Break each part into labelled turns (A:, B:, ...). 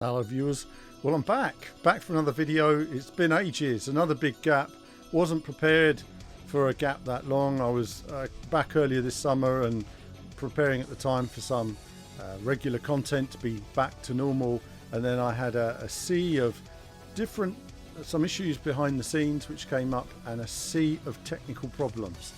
A: Hello viewers, well I'm back for another video. It's been ages, another big gap. Wasn't prepared for a gap that long. I was back earlier this summer and preparing at the time for some regular content to be back to normal, and then I had a sea of different some issues behind the scenes which came up and a sea of technical problems.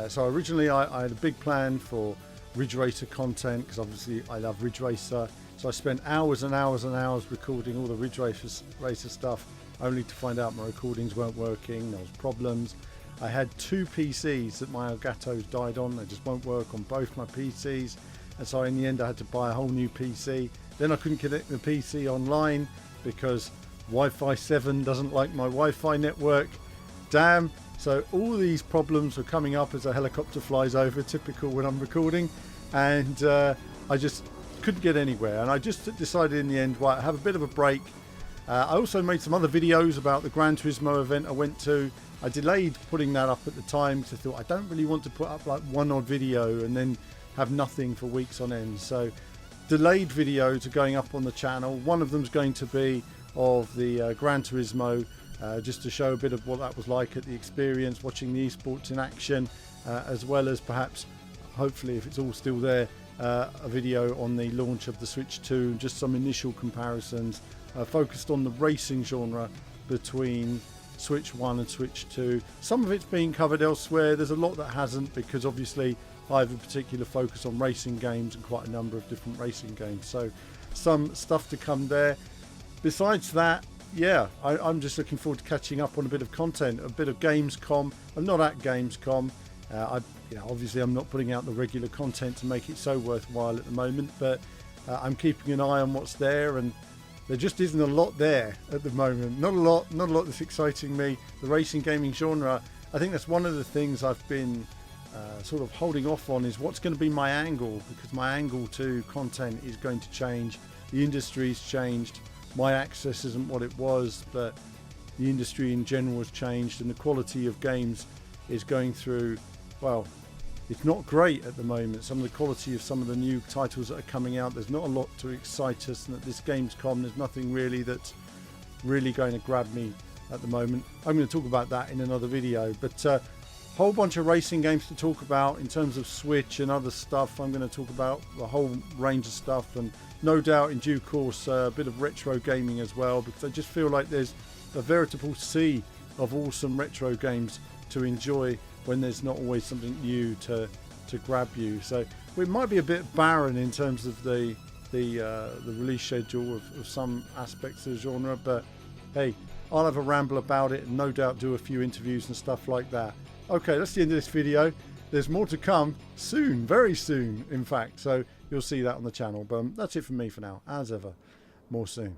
A: So originally I had a big plan for Ridge Racer content because obviously I love Ridge Racer. So I spent hours and hours and hours recording all the Ridge Racer stuff, only to find out my recordings weren't working, there was problems. I had two PCs that my Elgatos died on, they just won't work on both my PCs, and so in the end I had to buy a whole new PC. Then I couldn't connect the PC online because Wi-Fi 7 doesn't like my Wi-Fi network. Damn! So all these problems were coming up as a helicopter flies over, typical when I'm recording, and I just couldn't get anywhere, and I just decided in the end, right, have a bit of a break. I also made some other videos about the Gran Turismo event I went to. I delayed putting that up at the time because I thought I don't really want to put up like one odd video and then have nothing for weeks on end. So delayed videos are going up on the channel. One of them is going to be of the Gran Turismo, just to show a bit of what that was like at the experience, watching the esports in action, as well as perhaps, hopefully if it's all still there, a video on the launch of the Switch 2, just some initial comparisons focused on the racing genre between Switch 1 and Switch 2. Some of it's being covered elsewhere, there's a lot that hasn't, because obviously I have a particular focus on racing games and quite a number of different racing games, so some stuff to come there. Besides that, yeah, I'm just looking forward to catching up on a bit of content, a bit of Gamescom. I'm not at Gamescom. Obviously I'm not putting out the regular content to make it so worthwhile at the moment, but I'm keeping an eye on what's there, and there just isn't a lot there at the moment. Not a lot that's exciting me. The racing gaming genre, I think that's one of the things I've been sort of holding off on, is what's going to be my angle, because my angle to content is going to change. The industry's changed. My access isn't what it was, but the industry in general has changed, and the quality of games is going through, well, it's not great at the moment. Some of the quality of some of the new titles that are coming out, there's not a lot to excite us, and at this Gamescom there's nothing really that's really going to grab me at the moment. I'm going to talk about that in another video, but a whole bunch of racing games to talk about in terms of Switch and other stuff. I'm going to talk about the whole range of stuff, and no doubt in due course a bit of retro gaming as well, because I just feel like there's a veritable sea of awesome retro games to enjoy when there's not always something new to grab you. So it might be a bit barren in terms of the release schedule of some aspects of the genre, but hey, I'll have a ramble about it and no doubt do a few interviews and stuff like that. Okay, that's the end of this video. There's more to come soon, very soon in fact, so you'll see that on the channel, but that's it from me for now. As ever, more soon.